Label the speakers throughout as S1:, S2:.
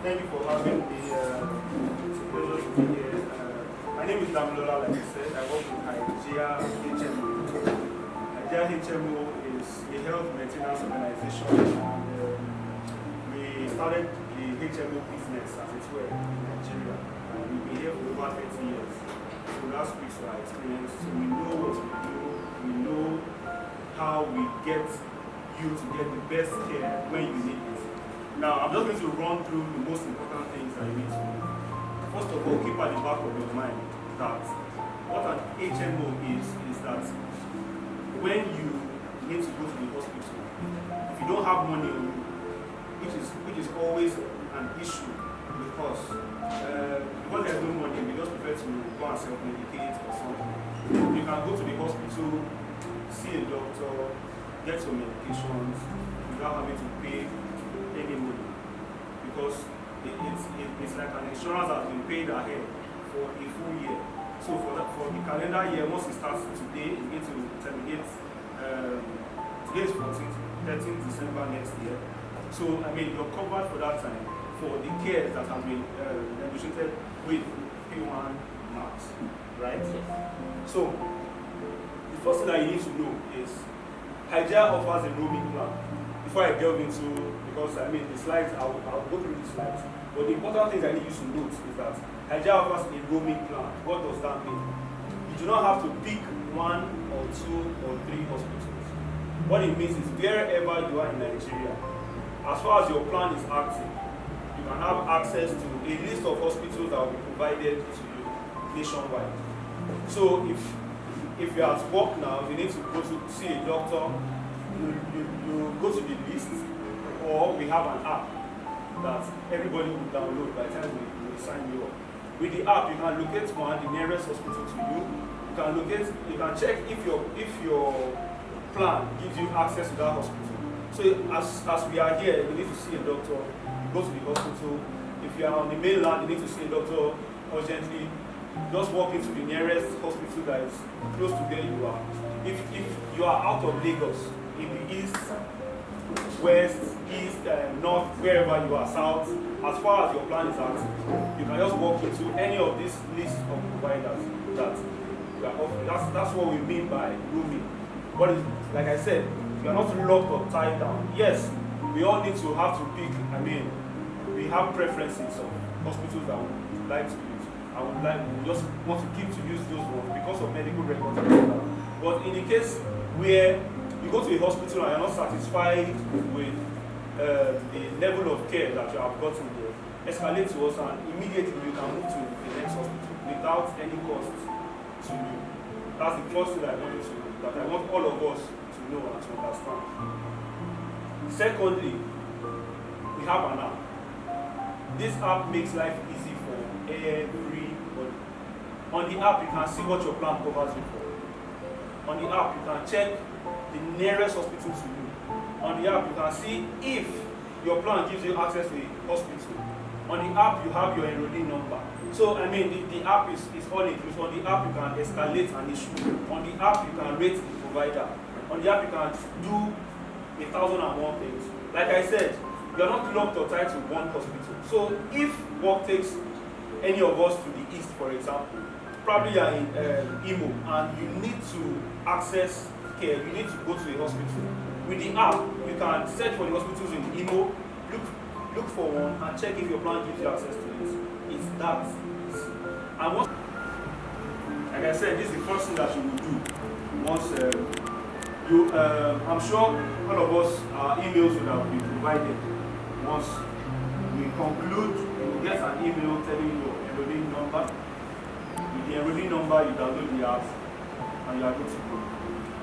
S1: Thank you for having me. It's a pleasure to be here. My name is Damilola, like I said. I work with Hygeia Hmo. Hygeia Hmo is a health maintenance organization, and we started the HMO business, as it were, in Nigeria. We've been here for over 30 years. So that speaks to our experience. So we know what we do. We know how we get you to get the best care when you need it. Now, I'm just going to run through the most important things that you need to know. First of all, keep at the back of your mind that what an HMO is that when you need to go to the hospital, if you don't have money on you, which is always an issue because there's no money, we just prefer to go and self-medicate or something. You can go to the hospital, see a doctor, get some medications without having to pay any money, because it's like an insurance that has been paid ahead for a full year. So for the calendar year, once it starts today, it's going to terminate. Today is 13th December next year. So I mean, you're covered for that time for the care that has been negotiated with PWAN max, right? So the first thing that you need to know is Hygeia offers a roaming plan. Before I delve into, because I mean the slides, I'll go through the slides. But the important thing I need you to note is that Hygeia offers a roaming plan. What does that mean? You do not have to pick 1 or 2 or 3 hospitals. What it means is wherever you are in Nigeria, as far as your plan is active, you can have access to a list of hospitals that will be provided to you nationwide. So if you're at work now, you need to go to see a doctor, you go to the list, or we have an app that everybody will download by the time we sign you up. With the app, you can locate the nearest hospital to you. You can check if your plan gives you access to that hospital. So as we are here, you need to see a doctor, you go to the hospital. If you are on the mainland, you need to see a doctor urgently. Just walk into the nearest hospital that is close to where you are. If you are out of Lagos, in the east, west, east, north, wherever you are, south, as far as your plan is active, you can just walk into any of these lists of providers that you are offering. That's what we mean by roaming. What is, like I said, you are not locked or tied down. Yes, we all need to have to pick. I mean, we have preferences of hospitals that we like to use. We just want to keep to use those ones because of medical records and all that. But in the case where you go to a hospital and you're not satisfied with the level of care that you have gotten there, escalate to us and immediately you can move to the next hospital without any cost to you. That's the first thing that I want all of us to know and to understand. Secondly, we have an app. This app makes life easy for everybody. On the app, you can see what your plan covers you for. On the app, you can check the nearest hospital to you. On the app, you can see if your plan gives you access to a hospital. On the app, you have your enrollee number. So, I mean, the app is all inclusive. On the app, you can escalate an issue. On the app, you can rate the provider. On the app, you can do 1,001 things. Like I said, you are not locked or tied to one hospital. So, if work takes any of us to the east, for example, probably you are in Imo, and you need to access care, you need to go to a hospital. With the app, you can search for the hospitals in Imo, look for one, and check if your plan gives you access to it. It's that. And once, like I said, this is the first thing that you will do. Once I'm sure all of us, our emails will have been provided. Once we conclude, you will get an email telling you your enrolling number. With the enrolling number, you download the app and you are good to go.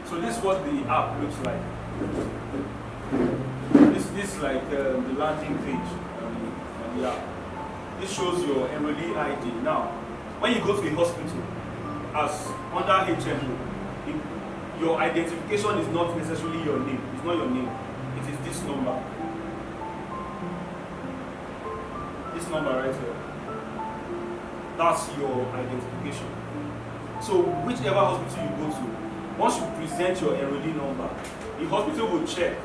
S1: So this is what the app looks like. This is like the landing page on the app. This shows your enrollee ID. Now, when you go to the hospital, as under HMO, your identification is not necessarily your name. It's not your name. It is this number. This number right here. That's your identification. So whichever hospital you go to, once you present your enrollee number, the hospital will check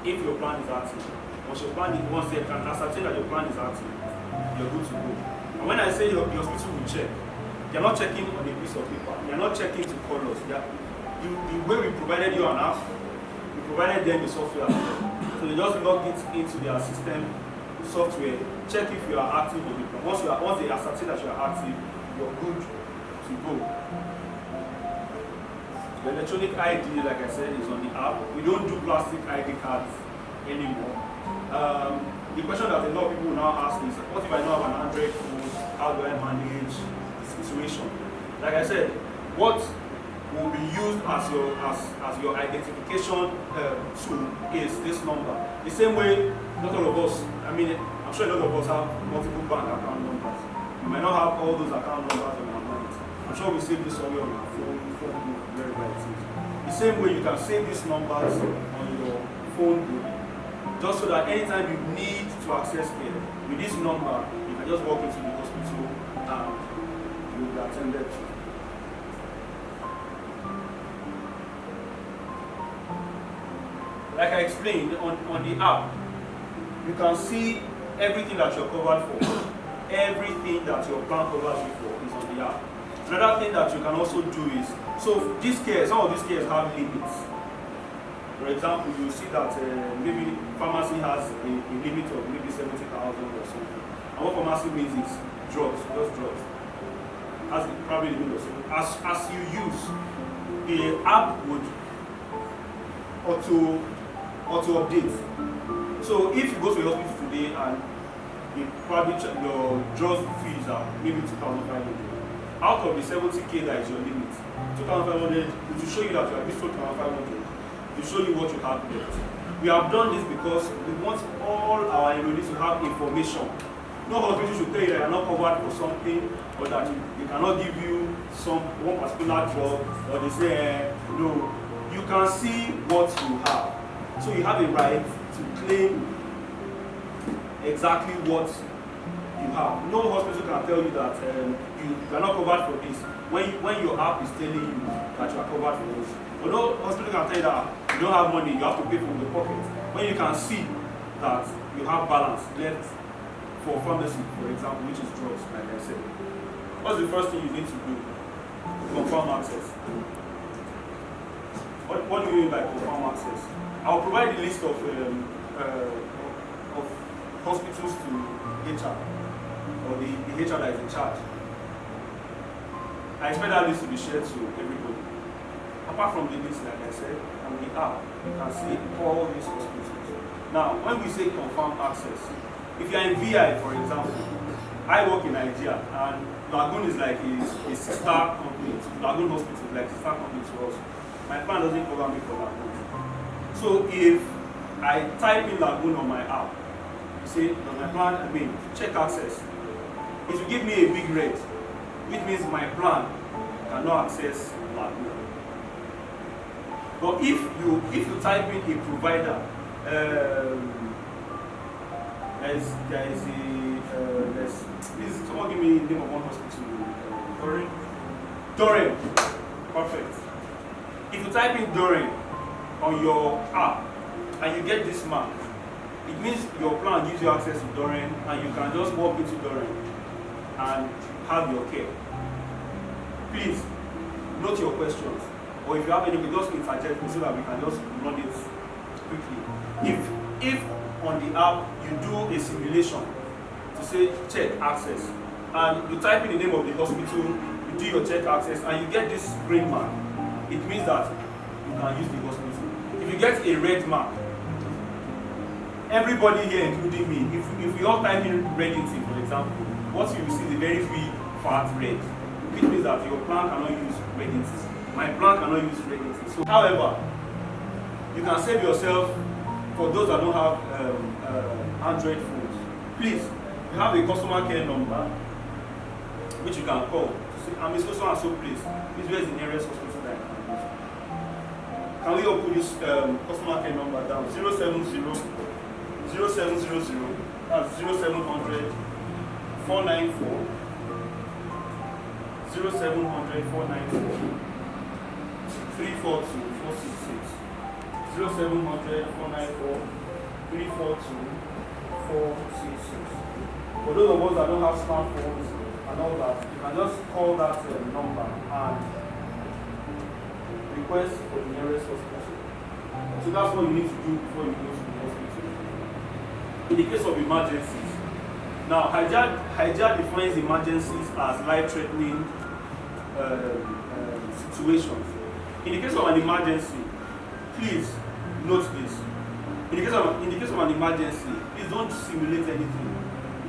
S1: if your plan is active. once they can ascertain that your plan is active, you're good to go. And when I say your hospital will check, you're not checking on a piece of paper. You're not checking to colors. The way we provided you an app, we provided them the software. So they just log it into their system software, check if you are active on the plan. Once they ascertain that you are active, you're good to go. The electronic ID, like I said, is on the app. We don't do plastic ID cards anymore. The question that a lot of people now ask is, what if I don't have an Android phone? How do I manage the situation? Like I said, what will be used as your identification tool is this number. The same way, not all of us, I'm sure a lot of us have multiple bank account numbers. We might not have all those account numbers on our mind. I'm sure we save this somewhere on our phone book, wherever it is. The same way you can save these numbers on your phone book, just so that anytime you need to access care, with this number, you can just walk into the hospital and you will be attended to. Like I explained, on the app, you can see everything that you're covered for. Everything that your plan covers you for is on the app. Another thing that you can also do is, so this care, some of these cares have limits. For example, you see that maybe pharmacy has a limit of maybe 70,000 or something. And what pharmacy means is drugs, just drugs. Has probably a limit of something. As you use, the app would auto update. So if you go to the hospital today and your drug fees are maybe 2,500, out of the 70K that is your limit, 2,500, it will show you that you have used 2,500. To show you what you have left. We have done this because we want all our enrollees to have information. No hospital should tell you that you are not covered for something, or that they cannot give you one particular drug, or they say, no, you can see what you have. So you have a right to claim exactly what you have. No hospital can tell you that you are not covered for this when your app is telling you that you are covered for this. But no hospital can tell you that you don't have money, you have to pay from your pocket. When you can see that you have balance left for pharmacy, for example, which is drugs, like I said. What's the first thing you need to do? Confirm access. What do you mean by confirm access? I'll provide a list of hospitals to HR, or the HR that is in charge. I expect that list to be shared to everybody. Apart from the list, like I said, on the app, you can see all these hospitals. Now, when we say confirm access, if you are in VI, for example, I work in Hygeia, and Lagoon is like a sister company. Lagoon Hospital is like a sister company to us. My plan doesn't cover me for Lagoon. So if I type in Lagoon on my app, you say, on my plan, check access, it will give me a big red, which means my plan cannot access Lagoon. But if you type in a provider, someone give me the name of one hospital. Doreen. Perfect. If you type in Doreen on your app and you get this mark, it means your plan gives you access to Doreen, and you can just walk into Doreen and have your care. Please note your questions. Or if you have any, just interject me so that we can just run it quickly. If on the app you do a simulation to say check access, and you type in the name of the hospital, you do your check access, and you get this green mark, it means that you can use the hospital. If you get a red mark, everybody here, including me, if we all type in Reddington, for example, what you will see is a very big fat red, which means that your plan cannot use Reddington. My plan cannot use Reddington. So, however, you can save yourself. For those that don't have Android phones, please, you have a customer care number which you can call to say, I'm so and so place. This where is the nearest hospital that I can use. Can we all put this customer care number down? 070 that's 0700 494 0700 494 342 466 0700 494 For those of us that don't have smartphones and all that, you can just call that number and request for the nearest hospital. So that's what you need to do before you go to the hospital. In the case of emergencies, now Hygeia defines emergencies as life-threatening situations. In the case of an emergency, please note this. In the case of an emergency, please don't simulate anything.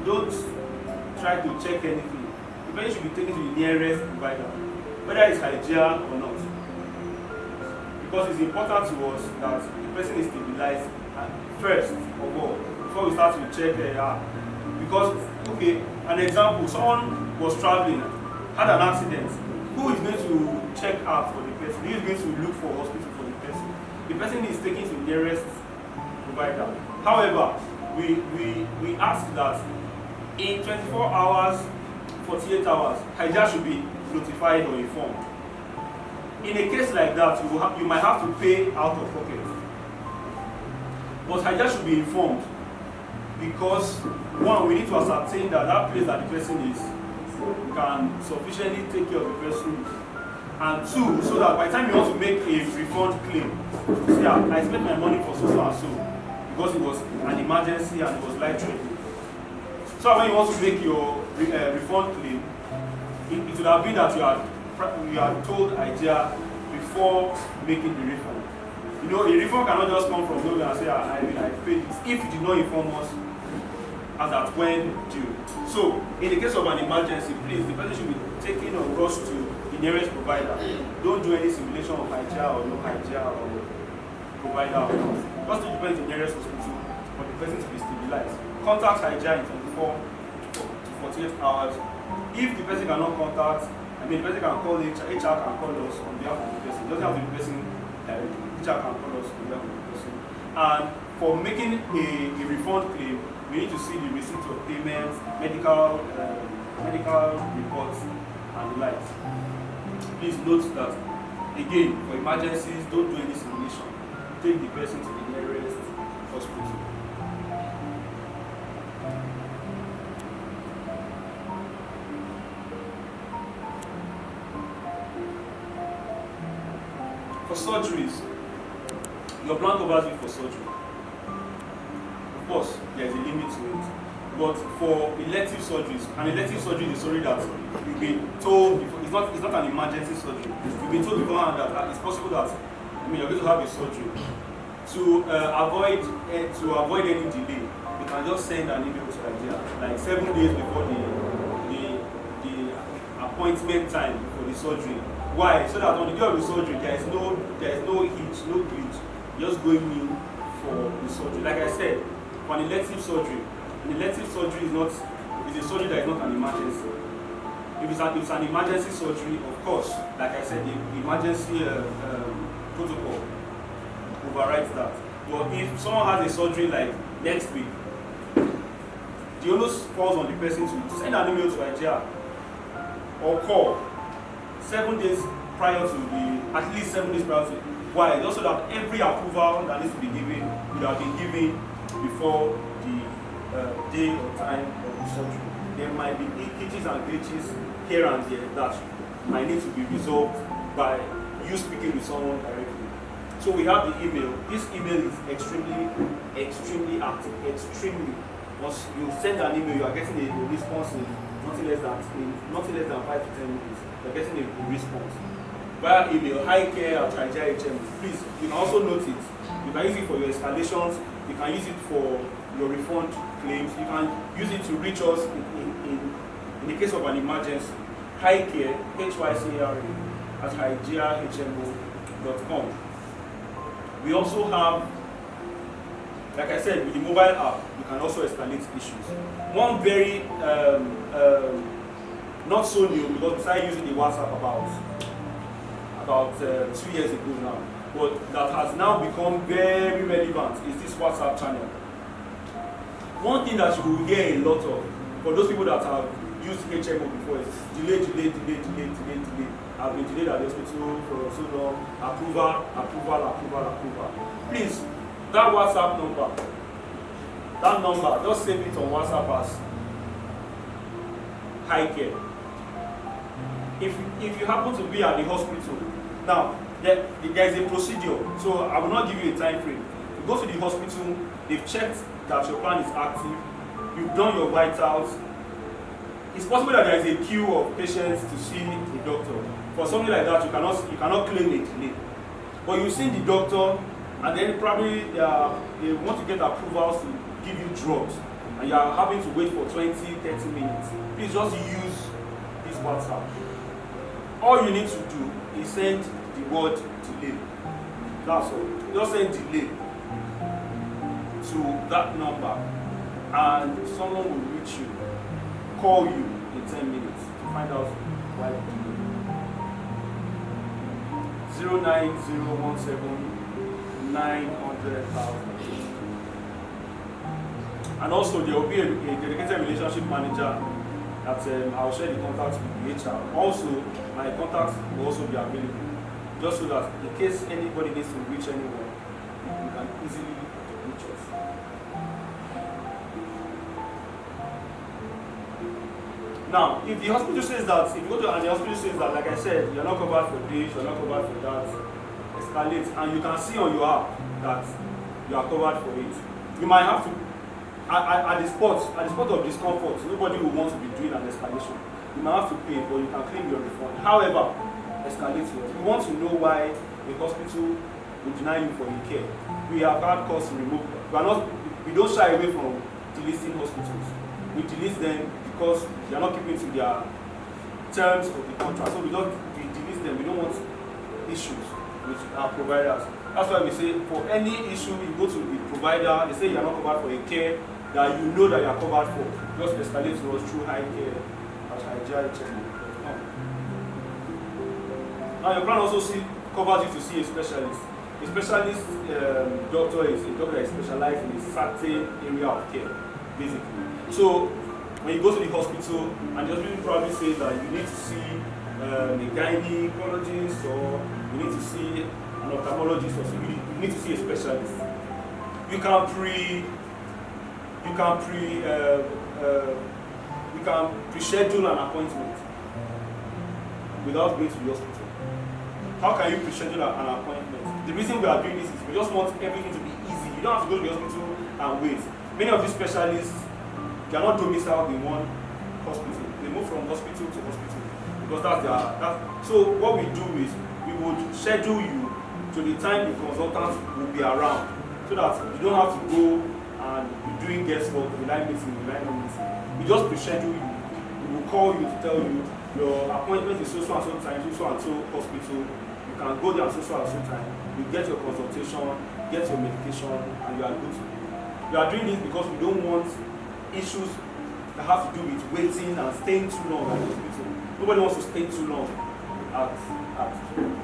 S1: Don't try to check anything. The patient should be taken to the nearest provider, whether it's Hygeia or not. Because it's important to us that the person is stabilized first of all, before we start to check because, okay, an example, someone was traveling, had an accident. Who is going to check out for the person? Who is going to look for hospital for the person? The person is taken to the nearest provider. However, we ask that in 24 hours, 48 hours, Hygeia should be notified or informed. In a case like that, you might have to pay out of pocket. But Hygeia should be informed because, one, we need to ascertain that that place that the person is can sufficiently take care of the person, and two, so that by the time you want to make a refund claim, say, I spent my money for so and so because it was an emergency and it was life-threatening. So when you want to make your refund claim, it would have been that you are told Hygeia before making the refund. You know, a refund cannot just come from nowhere and say, I paid this, if you did not inform us as at when due. So, in the case of an emergency, please, the person should be taken or rushed to the nearest provider. Don't do any simulation of Hygeia or no Hygeia or provider or not. Just to depend on the nearest hospital for the person to be stabilized. Contact Hygeia in 24 to 48 hours. If the person cannot contact, the person can call HR can call us on behalf of the person. It doesn't have to be the person directly. HR can call us on behalf of the person. And for making a refund claim, we need to see the receipt of payments, medical reports, and the likes. Please note that, again, for emergencies, don't do any simulation. Take the person to the nearest hospital. For surgeries, your plan covers you for surgery. Of course, there is a limit to it. But for elective surgeries, an elective surgery is a surgery that you've been told before, it's not an emergency surgery. You've been told beforehand that it's possible that you're going to have a surgery. To avoid any delay, you can just send an email to Hygeia, like 7 days before the appointment time for the surgery. Why? So that on the day of the surgery, there is no hitch, no glitch. Just going in for the surgery. Like I said, for an elective surgery, is a surgery that is not an emergency. If it's an emergency surgery, of course, like I said, the emergency protocol overrides that. But if someone has a surgery like next week, the onus falls on the person to send an email to Hygeia or call 7 days prior to at least 7 days prior to. Why? Just so that every approval that needs to be given would have been given before the day or time of the surgery. There might be hitches and glitches here and there that might need to be resolved by you speaking with someone directly. So we have the email. This email is extremely active. Extremely. Once you send an email, you are getting a response in nothing less than 5 to 10 minutes. You are getting a response via email. Hygeia Hmo. Please, you can also note it. You can use it for your escalations. You can use it for your refund claims. You can use it to reach us in the case of an emergency. Hygeia, Hycera, at HygeiaHmo.com. We also have, like I said, with the mobile app, you can also escalate issues. One very not so new, because we started using the WhatsApp about 2 years ago now, but that has now become very relevant is this WhatsApp channel. One thing that you will hear a lot of, for those people that have used HMO before, is delay. I've been delayed at the hospital for so long, approval. Please, that WhatsApp number, That number, just save it on WhatsApp as Hygeia. If you happen to be at the hospital, now there is a procedure, so I will not give you a time frame. You go to the hospital, they've checked that your plan is active, you've done your vitals. It's possible that there is a queue of patients to see the doctor. For something like that, you cannot claim a delay. But you see the doctor, and then probably they want to get approvals to give you drugs, and you are having to wait for 20-30 minutes. Please just use this WhatsApp. All you need to do is send the word delay. That's all. Just send delay to that number, and someone will reach you, call you in 10 minutes to find out why the delay. 09017 900,000. And also there will be a dedicated relationship manager that I'll share the contacts with the HR. Also, my contacts will also be available, just so that in case anybody needs to reach anyone, you can easily reach us. Now, if the hospital says that, if you go to and the hospital says that, like I said, you're not covered for this, you're not covered for that, escalate, and you can see on your app that you are covered for it, you might have to, at the spot of discomfort, nobody will want to be doing an escalation. You might have to pay, but you can claim your refund. However, escalate it. We want to know why the hospital will deny you for your care. We have had costs removed. We don't shy away from delisting hospitals. We delist them because they are not keeping to their terms of the contract. So we delist them. We don't want issues with our providers. That's why we say for any issue, you go to the provider, they say you are not covered for a care that you know that you are covered for. Just escalate to us through Hygeia at Hygeia Hmo. Now your plan also covers you to see a specialist. A specialist doctor is a doctor that is specialized in a certain area of care, basically. So when you go to the hospital and the hospital probably says that you need to see a gynecologist, or you need to see an ophthalmologist, or so you need to see a specialist. You can pre-schedule an appointment without going to the hospital. How can you pre-schedule an appointment? The reason we are doing this is we just want everything to be easy. You don't have to go to the hospital and wait. Many of these specialists, they are not domiciled in one hospital. They move from hospital to hospital because so what we do is we would schedule you to the time the consultants will be around, so that you don't have to go and be doing guesswork, rely meeting. We just pre-schedule you. We will call you to tell you your appointment is so and so time, so and so hospital. You can go there so and so time. You get your consultation, get your medication, and you are good to go. We are doing this because we don't want issues that have to do with waiting and staying too long at the hospital. Nobody wants to stay too long at the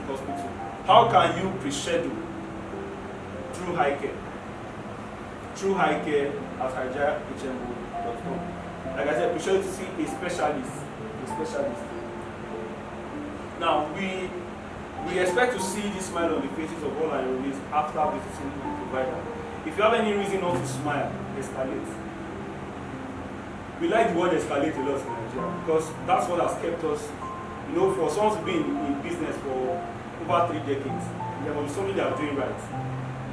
S1: hospital. How can you pre-schedule? Through Hygeia. Through Hygeia at HygeiaHmo.com. Like I said, pre-schedule to see a specialist. Now we expect to see this smile on the faces of all our enrollees after visiting the provider. If you have any reason not to smile, escalate. We like the word escalate a lot in Nigeria because that's what has kept us, for someone to be in business for over 3 decades, there must be something they are doing right.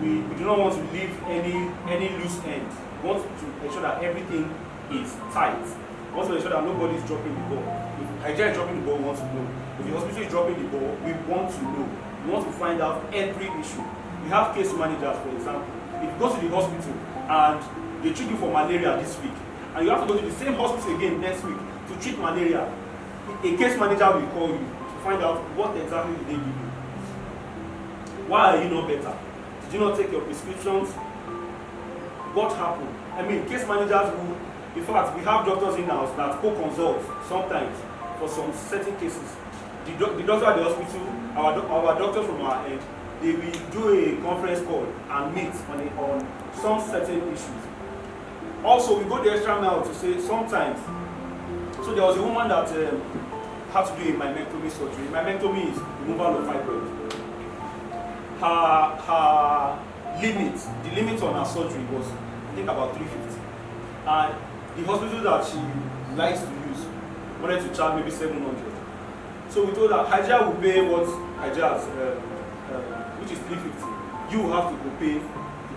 S1: We do not want to leave any loose end. We want to ensure that everything is tight. We want to ensure that nobody is dropping the ball. If Hygeia is dropping the ball, we want to know. If the hospital is dropping the ball, we want to know. We want to find out every issue. We have case managers, for example. If you go to the hospital and they treat you for malaria this week, and you have to go to the same hospital again next week to treat malaria, a case manager will call you to find out what exactly did they give you. Why are you not better? Did you not take your prescriptions? What happened? I mean, case managers will, in fact, we have doctors in-house that co-consult sometimes for some certain cases. The doctor at the hospital, our doctors from our end, they will do a conference call and meet on some certain issues. Also, we go the extra mile to say sometimes. So there was a woman that had to do a myectomy surgery. Myectomy is removal of fibroid. Her limit, the limit on her surgery was I think about 350. And the hospital that she likes to use wanted to charge maybe 700. So we told her Hygeia will pay what Hygeia has, which is 350. You will have to go pay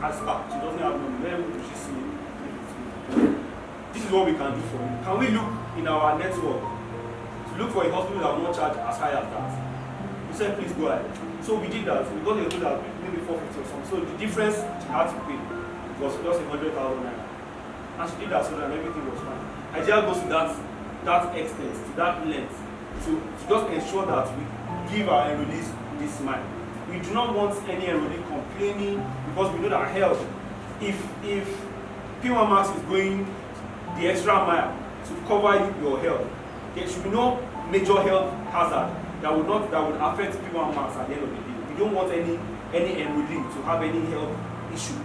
S1: as per. She doesn't have money. Where will she see 350? This is what we can do for you. Can we look in our network to look for a hospital that will not charge as high as that? We said, please go ahead. So we did that. We got a total maybe 450 or something. So the difference she had to pay was just 100,000 naira. And she did that so that everything was fine. Hygeia goes to that extent, to that length, to just ensure that we give our enrollees this smile. We do not want any enrollee complaining because we know that health, if PWAN Max is going the extra mile to cover your health, there should be no major health hazard that would affect PWAN Max at the end of the day. We don't want any enrollee to have any health issue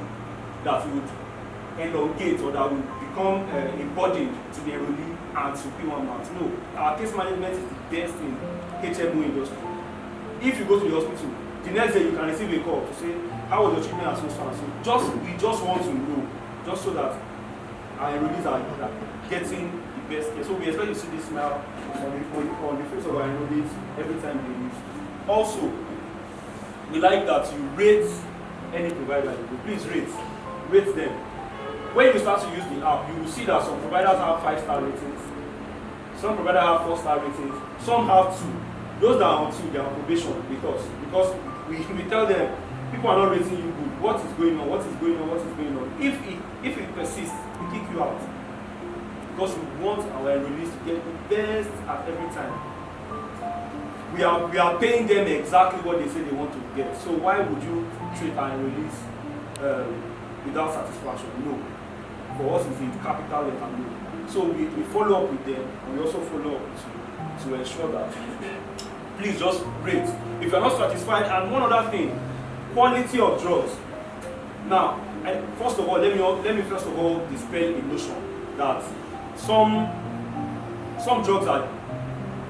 S1: that would elongate or that would become a burden to the enrollee and to PWAN Max. No, our case management is the best in HMO industry. If you go to the hospital, the next day you can receive a call to say, how was your treatment and so and so. We just want to know, just so that our enrollees are getting the best care. So we expect to see this smile on the face of our enrollees every time they use. Also, we like that you rate any provider. Please rate them. When you start to use the app, you will see that some providers have 5-star ratings, some providers have 4-star ratings, some have 2. Those that are on 2, they are on probation because we tell them people are not rating you good. What is going on? What is going on? What is going on? If it persists, we kick you out because we want our enrollees to get the best at every time. We are paying them exactly what they say they want to get. So why would you treat our enrollees without satisfaction? No. For us, it's a capital letter no. So we follow up with them, and we also follow up to ensure that please just rate. If you're not satisfied, and one other thing, quality of drugs. Now, first of all, let me first of all dispel a notion that some drugs are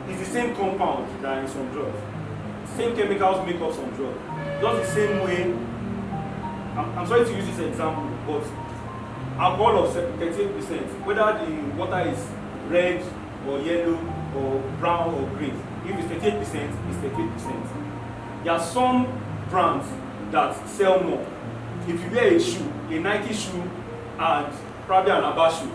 S1: it's the same compound that in some drugs. Same chemicals make up some drugs. Just the same way. I'm sorry to use this example, but alcohol of 38%, whether the water is red or yellow or brown or green, if it's 38%, it's 38%. There are some brands that sell more. If you wear a shoe, a Nike shoe and probably an Abba shoe,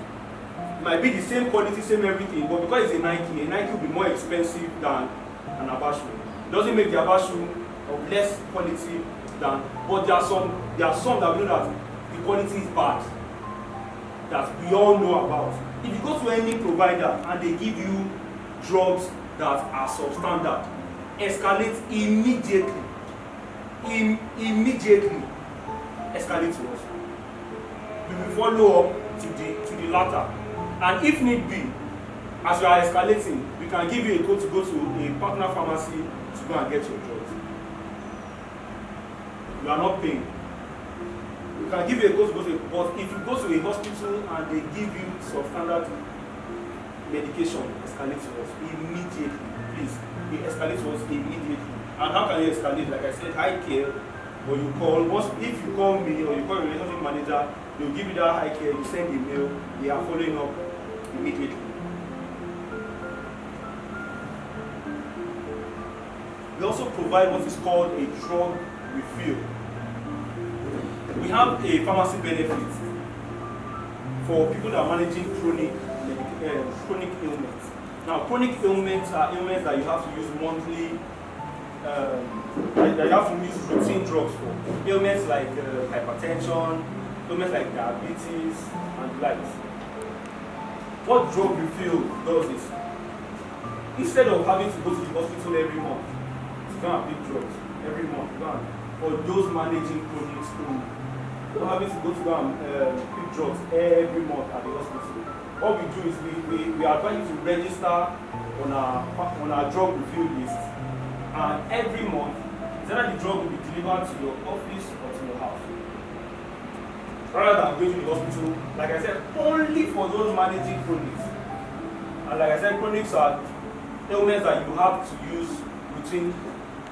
S1: it might be the same quality, same everything, but because it's a Nike will be more expensive than an Abba shoe. It doesn't make the Abba shoe of less quality than, but there are some that we know that the quality is bad, that we all know about. If you go to any provider and they give you drugs that are substandard, escalate immediately. Immediately escalate to us. We will follow up to the latter. And if need be, as you are escalating, we can give you a code to go to a partner pharmacy to go and get your drugs. You are not paying. We can give you a code to go to, but if you go to a hospital and they give you substandard medication, escalate to us immediately. Please, we escalate to us immediately. And how can you escalate? Like I said, Hygeia, or you call, if you call me or you call your relationship manager, they'll give you that Hygeia, you send email, they are following up immediately. We also provide what is called a drug refill. We have a pharmacy benefit for people that are managing chronic ailments. Now, chronic ailments are ailments that you have to use monthly, that you have to use routine drugs for. Ailments like hypertension, ailments like diabetes, and the likes. What drug refill does is, instead of having to go to the hospital every month to go and pick drugs, every month, for those managing chronic illness, not having to go and pick drugs every month at the hospital. What we do is we advise you to register on our drug refill list, and every month, either the drug will be delivered to your office or to your house. Rather than going to the hospital, like I said, only for those managing chronics. And like I said, chronics are ailments that you have to use routine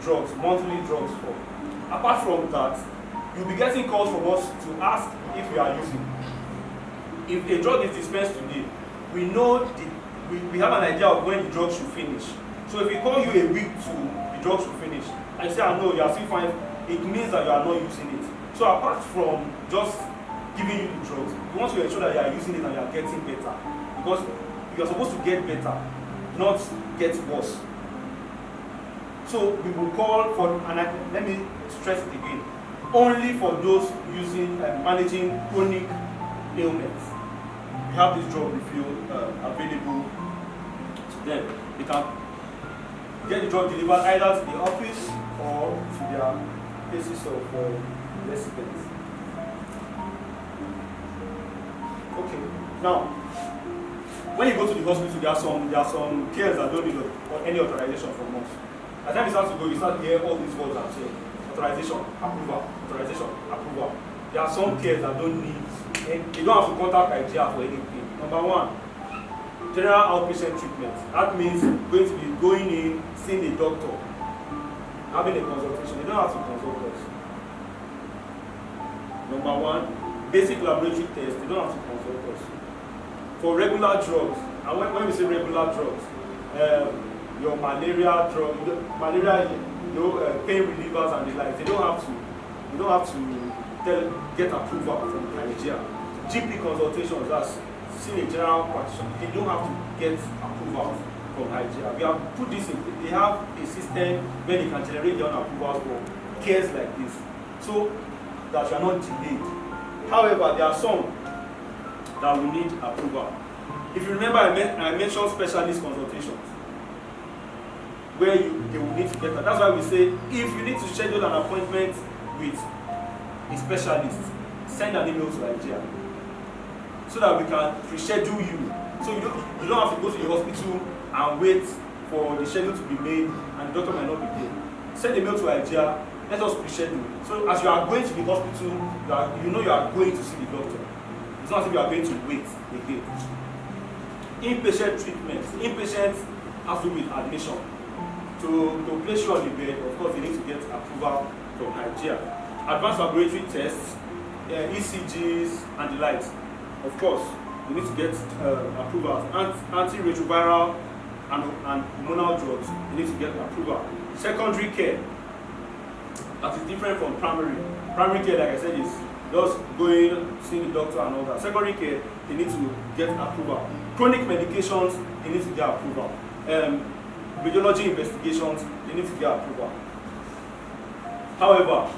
S1: drugs, monthly drugs for. Apart from that, you'll be getting calls from us to ask if you are using. if a drug is dispensed today, we know we have an idea of when the drug should finish. So if we call you a week to the drug should finish, and you say, I know you are still fine, it means that you are not using it. So apart from just giving you the drugs, we want to ensure that you are using it and you are getting better. Because you are supposed to get better, not get worse. So we will call for, and let me stress it again, only for those using managing chronic ailments. We have this drug refill available to them. They can get the drug delivered either to the office or to their places of residence. Okay, now when you go to the hospital, there are some cares that don't need any authorization from us. At the time you start to go, you start to hear all these words I'm saying. Authorization, approval, authorization, approval. There are some cares that don't need, and you don't have to contact Hygeia for anything. Number one, general outpatient treatment. That means going to be going in, seeing a doctor, having a consultation. You don't have to consult us. Number one, basic laboratory tests. You don't have to consult us. For regular drugs, and when we say regular drugs, your malaria drug, pain relievers and the like, you don't have to get approval from Hygeia. GP consultations, that's seeing a general practitioner, they don't have to get approval from Hygeia. We have put this in, they have a system where they can generate their own approvals for cases like this, so that you are not delayed. However, there are some that will need approval. If you remember, I mentioned specialist consultations, where they will need to get that. That's why we say, if you need to schedule an appointment with a specialist, send an email to Hygeia, so that we can reschedule you. So you don't have to go to the hospital and wait for the schedule to be made and the doctor might not be there. Send a mail to Hygeia, let us reschedule. So as you are going to the hospital, you know you are going to see the doctor. It's not as if you are going to wait again. Inpatient treatment. Inpatient has to do with admission. To place you on the bed, of course, you need to get approval from Hygeia. Advanced laboratory tests, ECGs, and the likes. Of course, you need to get approvals. Antiretroviral and hormonal drugs, you need to get approval. Secondary care, that is different from primary. Primary care, like I said, is just going, seeing the doctor and all that. Secondary care, they need to get approval. Chronic medications, they need to get approval. Radiology investigations, they need to get approval. However,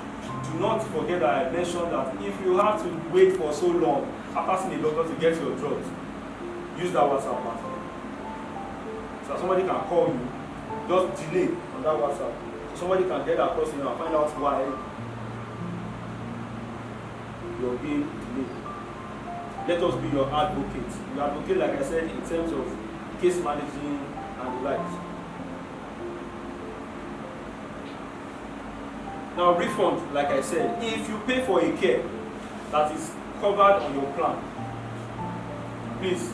S1: do not forget that I mentioned that if you have to wait for so long after seeing a doctor to get your drugs, use that WhatsApp platform. So somebody can call you, just delay on that WhatsApp. So somebody can get across to you and find out why you're being delayed. Let us be your advocate. You advocate, like I said, in terms of case managing and the likes. Now, refund, like I said, if you pay for a care that is covered on your plan, please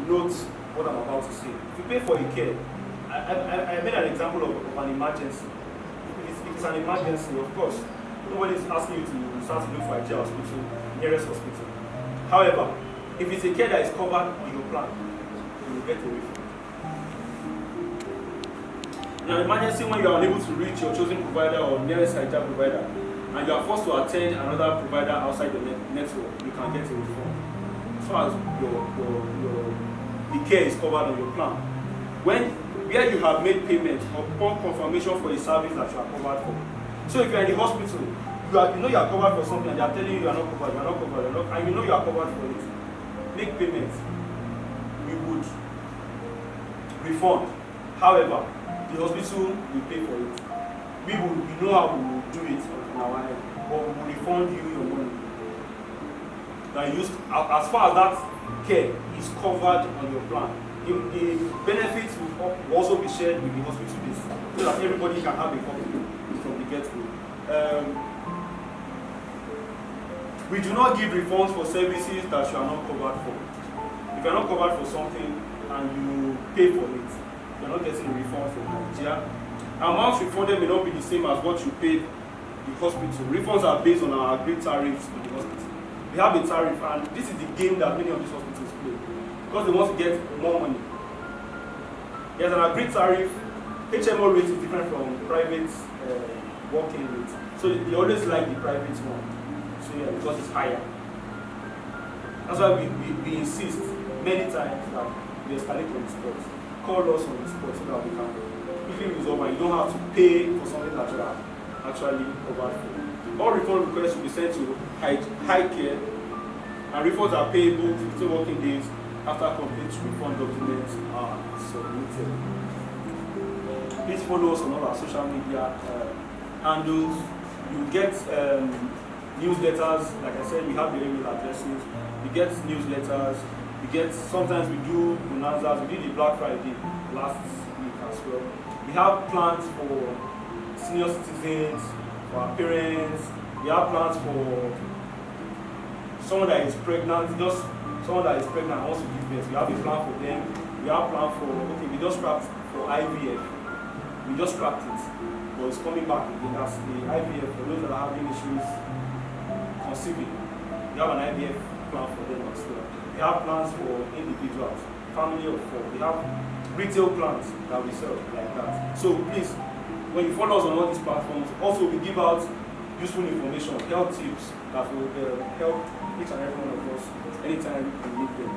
S1: note what I'm about to say. If you pay for a care, I made an example of an emergency. If it's an emergency, of course, nobody is asking you to start to look for a Hygeia hospital, nearest hospital. However, if it's a care that is covered on your plan, you will get a refund. In an emergency, when you are unable to reach your chosen provider or nearest Hygeia provider, and you are forced to attend another provider outside the network, you can get a refund. As far as the care is covered on your plan. Where you have made payment upon confirmation for a service that you are covered for. So if you are in the hospital, you know you are covered for something and they are telling you you are not covered, and you know you are covered for it, make payments. We would refund. However, the hospital will pay for it. We know how we will do it on our end, but we will refund you your money. That used as far as that care is covered on your plan. The benefits will also be shared with the hospital base, so that everybody can have a copy from the get-go. We do not give refunds for services that you are not covered for. If you are not covered for something and you pay for it, you are not getting a refund from Hygeia. Amounts refunded may not be the same as what you paid the hospital. Refunds are based on our agreed tariffs with the hospital. we have a tariff, and this is the game that many of these hospitals play because they want to get more money. There's an agreed tariff. HMO rate is different from private working rate, so they always like the private one. So yeah, because it's higher. That's why we insist many times that we escalate on the spot. Call us on the spot so that we can quickly resolve, and you don't have to pay for something that you are actually covered for. All refund requests will be sent to Hygeia, and refunds are payable 15 working days after complete refund documents are submitted. Please follow us on all our social media handles. You get newsletters. Like I said, we have the email addresses. We get newsletters. We get, sometimes we do bonanzas. We did the Black Friday last week as well. We have plans for senior citizens, for our parents. We have plans for someone that is pregnant, just someone that is pregnant and wants to give birth. We have a plan for them. We have a plan for, okay, we just scrapped for IVF. We just scrapped it, but it's coming back again. That's the IVF for those that are having issues conceiving. We have an IVF plan for them as well. We have plans for individuals, family of 4. We have retail plans that we sell like that. So please, when you follow us on all these platforms, also we give out useful information, health tips that will help each and every one of us anytime we need them.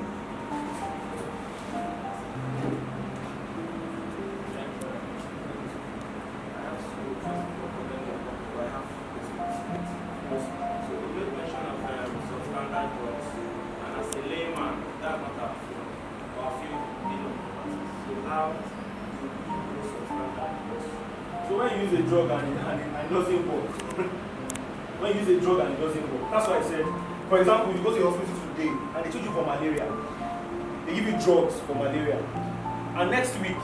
S1: So when you use a drug and it doesn't work, when you use a drug and it doesn't work, that's why I said, for example, you go to the hospital today and they treat you for malaria, they give you drugs for malaria, and next week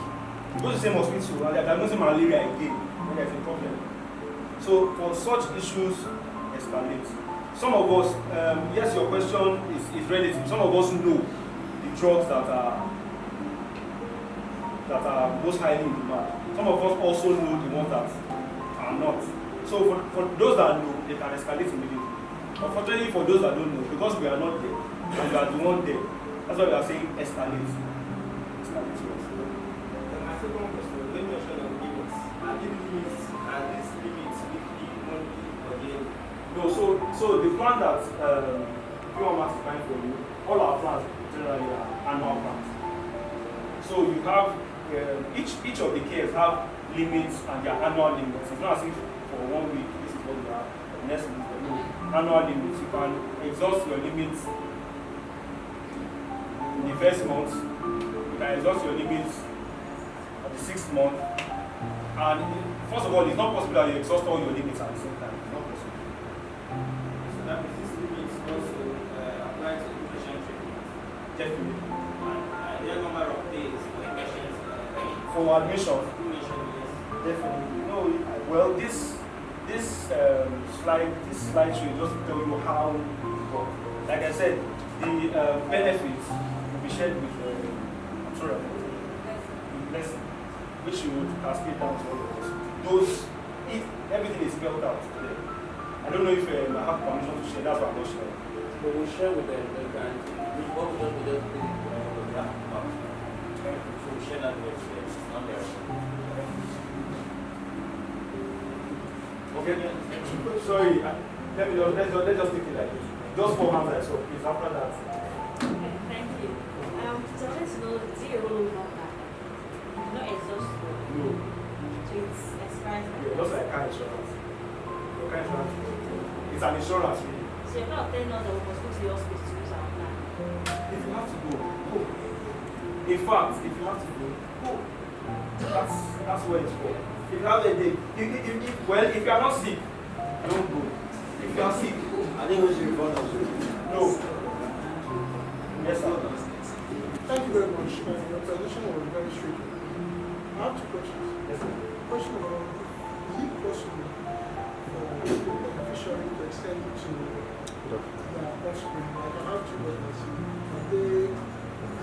S1: you go to the same hospital and they're diagnosing malaria again when there's a problem. So for such issues, escalate. Some of us, yes, your question is relative. Some of us know the drugs that are most highly in demand. Some of us also know the ones that are not. So for those that know, they can escalate immediately. Unfortunately, for those that don't know, because we are not there, and we are the one there, that's why we are saying escalate. Escalate to us.
S2: My second question, let me show them limits. Are these limits weekly, monthly, or daily?
S1: No, so the plan that PWAN is buying for you, all our plans generally are annual plans. So you have each of the cares have limits and their annual limits. It's not as if for 1 week this is what you have, the next week no. Annual limits. You can exhaust your limits in the first month. You can exhaust your limits at the 6th month. And first of all, it's not possible that you exhaust all your limits at the same time. It's not possible.
S2: So that means these limits also apply to inpatient treatment.
S1: Definitely.
S2: And there are a number of days for inpatient
S1: for admission. Definitely. No, well, this slide should just tell you how it works. Like I said, the benefits will be shared with blessing, which you would cascade down to all of us. Those, if everything is spelled out there. I don't know if I have permission to share. That's what I'm not sharing.
S2: But we'll share with them the guarantee. Which one will just be the so we share that with them. It's not there.
S1: Okay. Sorry. Let's just take it like this. Just 4 hands I saw, please. After that.
S3: Okay, thank you. So I wanted to know, is it a rollover plan? Not exhaustive.
S1: No.
S3: So it's expired.
S1: Yeah, just like car insurance. Your car insurance. It's an insurance. Really.
S3: So you're not telling us that we must go to the hospital to use our plan?
S1: If you have to go, go. In fact, if you have to go, go. That's where it's for. If you have a day, if you are not sick, don't go. If you are sick,
S2: I think we should report also.
S1: no. Yes, sir.
S4: Thank you very much. Your presentation was very straight. I have 2 questions.
S1: Yes, sir.
S4: Question number 1, is it possible for the beneficiary to extend it to their offspring? Like I have 2 brothers. Are they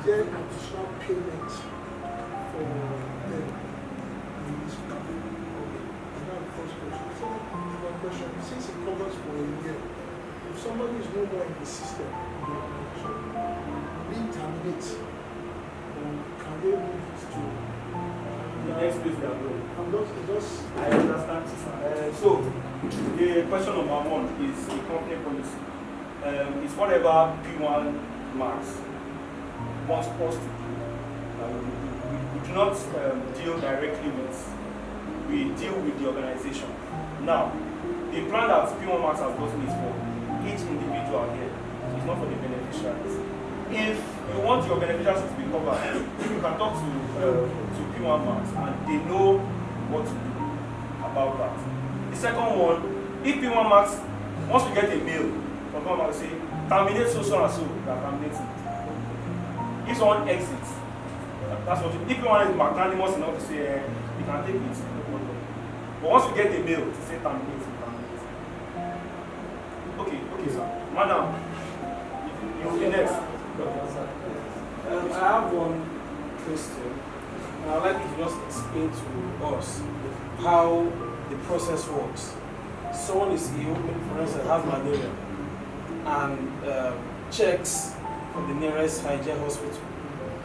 S4: then additional payment for them? Is that the first question? Second question, since it covers for a year, if if somebody is no more in the system, we terminate, or can they move it to
S1: The next place they are going. I understand. So, the question number one is a company policy. It's whatever PWAN marks wants us to do. We do not deal directly with, we deal with the organization. Now, the plan that PWAN marks has gotten is for each individual here. It's not for the beneficiaries. If you want your beneficiaries to be covered, you can talk to PWAN marks and they know what to do about that. The second one, if PWAN marks, once we get a mail from PWAN marks, say, terminate so and so, they are terminating. If someone exits, that's what you, if PWAN is magnanimous enough to say, you can take it, no problem. But once we get a mail to say terminate, terminate. Okay, sir. Madam, you will be next.
S5: I have one question. I'd like you to just explain to us how the process works. Someone is ill, for instance, has malaria, and checks from the nearest Hygeia hospital.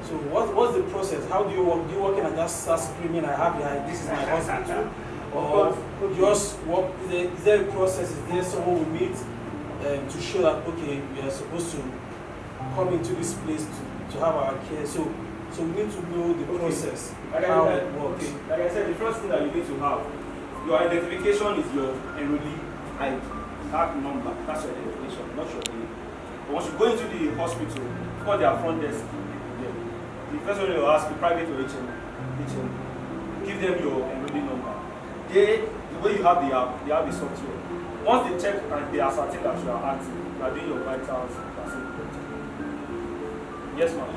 S5: So what's the process? How do you work? Do you work in and just start screaming, I have this is my hospital? Or just work, is there a process? Is there someone we meet to show that, okay, we are supposed to come into this place to have our care? So we need to know the process, how it works.
S1: Okay. Like I said, the first thing that you need to have, your identification is your enrollee ID. That number, that's your identification, not your name. But once you go into the hospital, call their front desk. The first one they will ask you, private or HM. Give them your enrollee number. The way you have the app, they have the software. Once they check and they ascertain that you are active, you are doing your vitals, that's it. Yes, ma'am.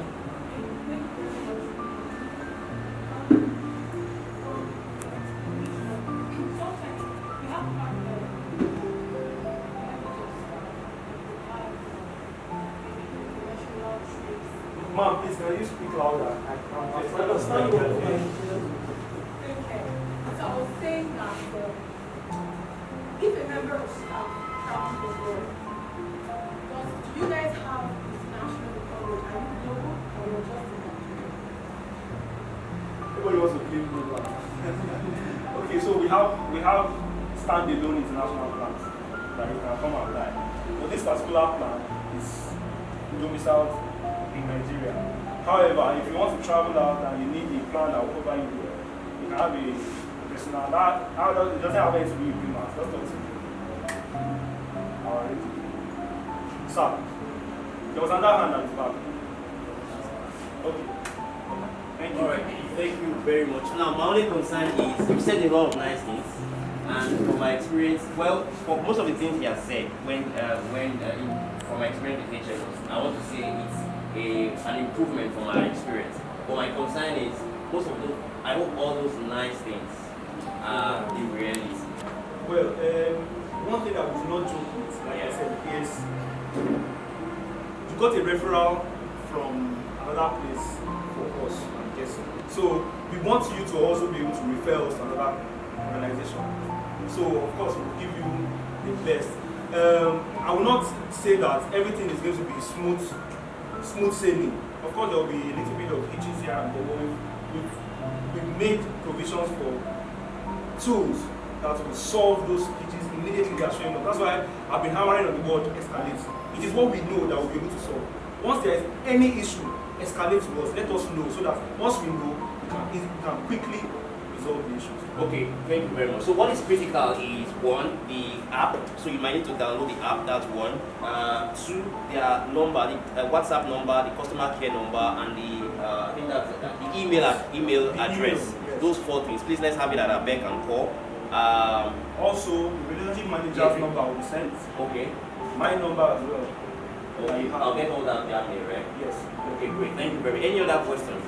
S1: Ma'am, please, can you speak louder? I can't understand you.
S6: Okay. So I was saying that if a member of staff travels abroad, do you guys have international coverage? Are you global or you're just in Nigeria?
S1: Everybody wants to claim global. Okay, so we have standalone international plans that you can come and apply. But this particular plan is domiciled in Nigeria. However, if you want to travel out and you need a plan that will cover you, you can have a personal. It doesn't have anything to do with PWAN. Let's talk to you. Alright. Sir, there was another hand at the back. Okay. Thank you.
S2: Alright, thank you very much. Now, my only concern is, you said a lot of nice things, and from my experience, well, for most of the things you have said, from my experience with HMOs, I want to say it's an improvement from my experience. But my concern is, most of those, I hope all those nice things are in reality.
S1: Well, one thing that we do not joke with, like I said, is you got a referral from another place for us, I'm guessing. So we want you to also be able to refer us to another organization. So of course we'll give you the best. I will not say that everything is going to be smooth sailing. Of course there will be a little bit of hitches here and there, but we've made provisions for tools that will solve those hitches immediately they are showing up. That's why I've been hammering on the word escalate. It is what we know that we'll be able to solve. Once there is any issue, escalate to us, let us know, so that once we know, we can quickly resolve the issues.
S2: Okay, thank you very much. So what is critical is, one, the app. So you might need to download the app, that's one. Two, their number, the WhatsApp number, the customer care number, and I think that's the email address.
S1: Yes.
S2: Those four things. Please let's have it at our beck and call.
S1: Also, the relationship manager's number will be sent.
S2: Okay.
S1: My number as well.
S2: Okay, I'll get all that down here, right?
S1: Yes.
S2: Okay, great. Thank you very much. Any other questions?